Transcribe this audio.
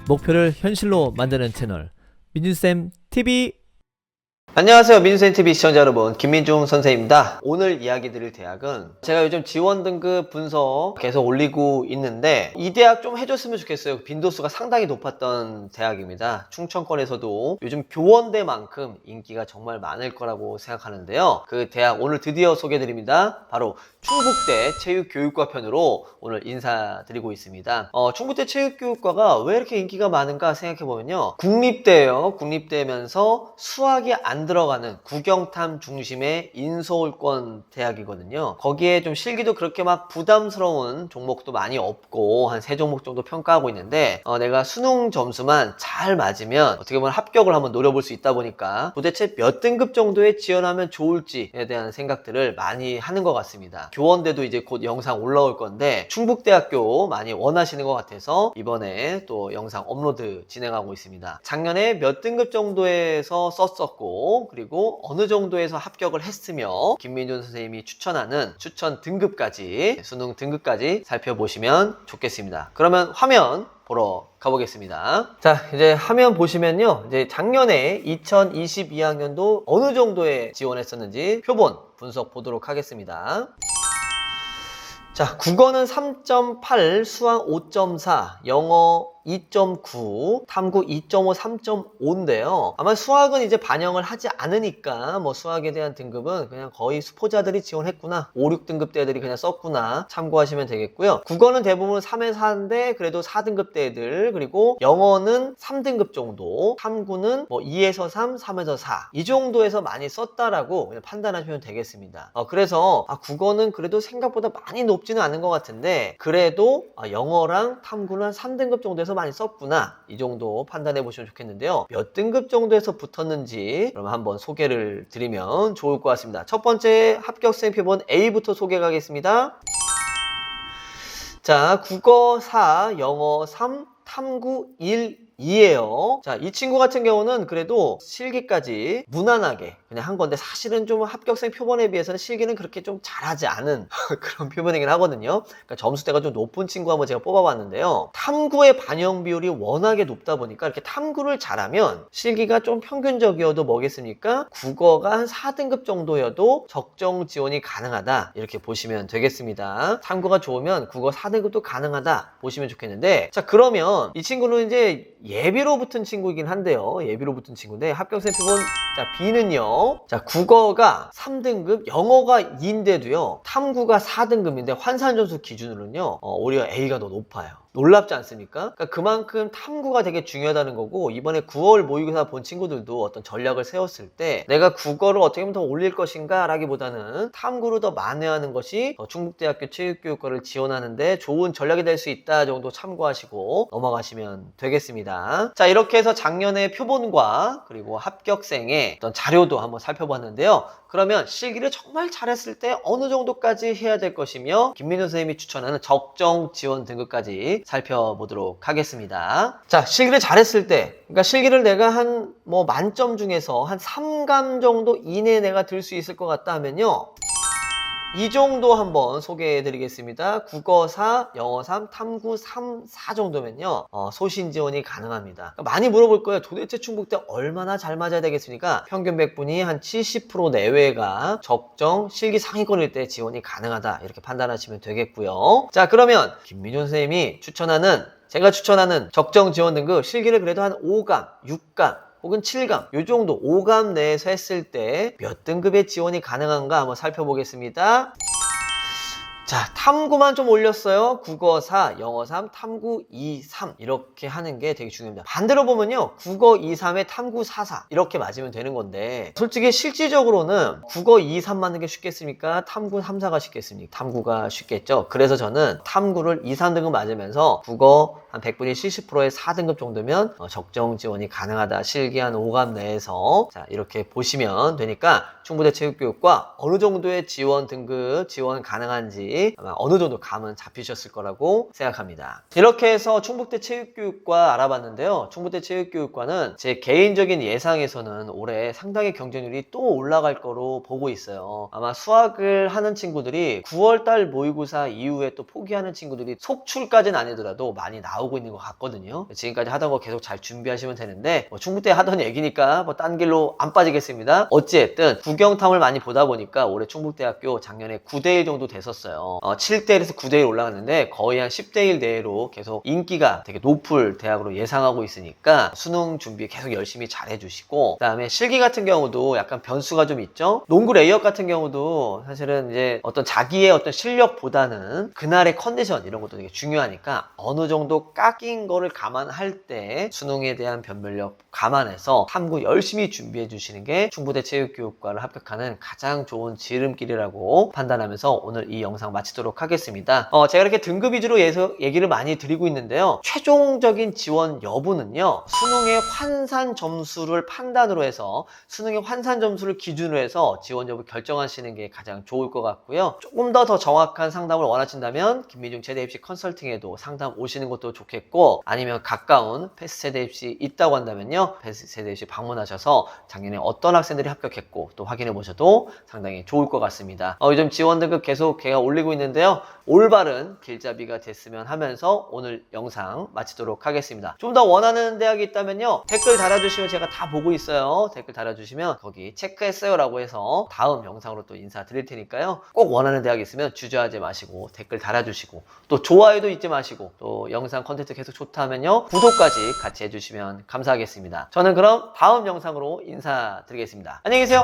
목표를 현실로 만드는 채널 민준쌤 TV. 안녕하세요. 민준쌤TV 시청자 여러분, 김민중 선생입니다. 오늘 이야기 드릴 대학은 제가 요즘 지원 등급 분석 계속 올리고 있는데 이 대학 좀 해줬으면 좋겠어요. 빈도수가 상당히 높았던 대학입니다. 충청권에서도 요즘 교원대만큼 인기가 정말 많을 거라고 생각하는데요. 그 대학 오늘 드디어 소개드립니다. 바로 충북대 체육교육과 편으로 오늘 인사드리고 있습니다. 충북대 체육교육과가 왜 이렇게 인기가 많은가 생각해보면요, 국립대예요. 국립대면서 수학이 안 들어가는 국영탐 중심의 인서울권 대학이거든요. 거기에 좀 실기도 그렇게 막 부담스러운 종목도 많이 없고 한 3종목 정도 평가하고 있는데, 내가 수능 점수만 잘 맞으면 어떻게 보면 합격을 한번 노려볼 수 있다 보니까 도대체 몇 등급 정도에 지원하면 좋을지에 대한 생각들을 많이 하는 것 같습니다. 교원대도 이제 곧 영상 올라올 건데 충북대학교 많이 원하시는 것 같아서 이번에 또 영상 업로드 진행하고 있습니다. 작년에 몇 등급 정도에서 썼었고, 그리고 어느 정도에서 합격을 했으며 김민준 선생님이 추천하는 추천 등급까지, 수능 등급까지 살펴보시면 좋겠습니다. 그러면 화면 보러 가보겠습니다. 자, 이제 화면 보시면요, 이제 작년에 2022학년도 어느 정도에 지원했었는지 표본 분석 보도록 하겠습니다. 자, 국어는 3.8, 수학 5.4, 영어 2.9, 탐구 2.5, 3.5인데요. 아마 수학은 이제 반영을 하지 않으니까 뭐 수학에 대한 등급은 그냥 거의 수포자들이 지원했구나, 5, 6등급대 애들이 그냥 썼구나 참고하시면 되겠고요. 국어는 대부분 3에 4인데 그래도 4등급대 애들, 그리고 영어는 3등급 정도, 탐구는 뭐 2에서 3, 3에서 4 이 정도에서 많이 썼다라고 그냥 판단하시면 되겠습니다. 그래서 국어는 그래도 생각보다 많이 높지는 않은 것 같은데 그래도 영어랑 탐구는 한 3등급 정도에서 많이 썼구나, 이 정도 판단해 보시면 좋겠는데요. 몇 등급 정도에서 붙었는지 그럼 한번 소개를 드리면 좋을 것 같습니다. 첫 번째 합격생 표본 A부터 소개해 가겠습니다. 자, 국어 4, 영어 3, 탐구 1, 2예요. 자, 이 친구 같은 경우는 그래도 실기까지 무난하게 그냥 한 건데, 사실은 좀 합격생 표본에 비해서는 실기는 그렇게 좀 잘하지 않은 그런 표본이긴 하거든요. 그러니까 점수대가 좀 높은 친구 한번 제가 뽑아봤는데요. 탐구의 반영 비율이 워낙에 높다 보니까 이렇게 탐구를 잘하면 실기가 좀 평균적이어도 뭐겠습니까? 국어가 한 4등급 정도여도 적정 지원이 가능하다, 이렇게 보시면 되겠습니다. 탐구가 좋으면 국어 4등급도 가능하다 보시면 좋겠는데, 자, 그러면 이 친구는 이제 예비로 붙은 친구이긴 한데요. 예비로 붙은 친구인데 합격생 표본, 자, B는요. 자, 국어가 3등급, 영어가 2인데도요. 탐구가 4등급인데 환산점수 기준으로는요. 오히려 A가 더 높아요. 놀랍지 않습니까? 그러니까 그만큼 탐구가 되게 중요하다는 거고, 이번에 9월 모의고사 본 친구들도 어떤 전략을 세웠을 때 내가 국어를 어떻게 하면 더 올릴 것인가 라기보다는 탐구를 더 만회하는 것이 충북대학교 체육교육과를 지원하는데 좋은 전략이 될 수 있다 정도 참고하시고 넘어가시면 되겠습니다. 자, 이렇게 해서 작년의 표본과 그리고 합격생의 어떤 자료도 한번 살펴봤는데요. 그러면 실기를 정말 잘했을 때 어느 정도까지 해야 될 것이며 김민호 선생님이 추천하는 적정 지원 등급까지 살펴보도록 하겠습니다. 자, 실기를 잘했을 때, 그러니까 실기를 내가 한 뭐 만점 중에서 한 3감 정도 이내에 내가 들 수 있을 것 같다 하면요, 이 정도 한번 소개해 드리겠습니다. 국어 4, 영어 3, 탐구 3, 4 정도면요, 소신 지원이 가능합니다. 많이 물어볼 거예요. 도대체 충북대 얼마나 잘 맞아야 되겠습니까? 평균 100분이 한 70% 내외가 적정 실기 상위권일 때 지원이 가능하다, 이렇게 판단하시면 되겠고요. 자, 그러면 김민준 선생님이 추천하는, 제가 추천하는 적정 지원 등급, 실기를 그래도 한 5감, 6감 혹은 7감, 요 정도 5감 내에서 했을 때 몇 등급의 지원이 가능한가 한번 살펴보겠습니다. 자, 탐구만 좀 올렸어요. 국어 4, 영어 3, 탐구 2, 3 이렇게 하는 게 되게 중요합니다. 반대로 보면요, 국어 2, 3에 탐구 4, 4 이렇게 맞으면 되는 건데, 솔직히 실질적으로는 국어 2, 3 맞는 게 쉽겠습니까? 탐구 3, 4가 쉽겠습니까? 탐구가 쉽겠죠. 그래서 저는 탐구를 2, 3등급 맞으면서 국어 한 100분의 70%의 4등급 정도면 적정 지원이 가능하다, 실기 한 5감 내에서. 자, 이렇게 보시면 되니까 충북대 체육교육과 어느 정도의 지원 등급, 지원 가능한지 있는지 아마 어느 정도 감은 잡히셨을 거라고 생각합니다. 이렇게 해서 충북대 체육교육과 알아봤는데요. 충북대 체육교육과는 제 개인적인 예상에서는 올해 상당히 경쟁률이 또 올라갈 거로 보고 있어요. 아마 수학을 하는 친구들이 9월달 모의고사 이후에 또 포기하는 친구들이 속출까지는 아니더라도 많이 나오고 있는 것 같거든요. 지금까지 하던 거 계속 잘 준비하시면 되는데 충북대 하던 얘기니까 딴 길로 안 빠지겠습니다. 어찌됐든 구경탐을 많이 보다 보니까 올해 충북대학교 작년에 9대1 정도 됐었어요. 7대1에서 9대1 올라갔는데 거의 한 10대1 내로 계속 인기가 되게 높을 대학으로 예상하고 있으니까 수능 준비 계속 열심히 잘 해주시고, 그 다음에 실기 같은 경우도 약간 변수가 좀 있죠. 농구 레이업 같은 경우도 사실은 이제 어떤 자기의 어떤 실력보다는 그날의 컨디션 이런 것도 되게 중요하니까 어느 정도 깎인 거를 감안할 때 수능에 대한 변별력 감안해서 탐구 열심히 준비해 주시는 게 충북대 체육교육과를 합격하는 가장 좋은 지름길이라고 판단하면서 오늘 이 영상 마치도록 하겠습니다. 제가 이렇게 등급 위주로 얘기를 많이 드리고 있는데요. 최종적인 지원 여부는요, 수능의 환산 점수를 판단으로 해서 수능의 환산 점수를 기준으로 해서 지원 여부 결정하시는 게 가장 좋을 것 같고요. 조금 더 정확한 상담을 원하신다면 김민중 체대 입시 컨설팅에도 상담 오시는 것도 좋겠고, 아니면 가까운 패스 세대 입시 있다고 한다면요, 패스 세대 입시 방문하셔서 작년에 어떤 학생들이 합격했고 또 확인해 보셔도 상당히 좋을 것 같습니다. 요즘 지원 등급 계속 제가 올리고 있는데요. 올바른 길잡이가 됐으면 하면서 오늘 영상 마치도록 하겠습니다. 좀 더 원하는 대학이 있다면요, 댓글 달아주시면 제가 다 보고 있어요. 댓글 달아주시면 거기 체크했어요 라고 해서 다음 영상으로 또 인사드릴 테니까요. 꼭 원하는 대학이 있으면 주저하지 마시고 댓글 달아주시고, 또 좋아요도 잊지 마시고, 또 영상 컨텐츠 계속 좋다면요, 구독까지 같이 해주시면 감사하겠습니다. 저는 그럼 다음 영상으로 인사드리겠습니다. 안녕히 계세요.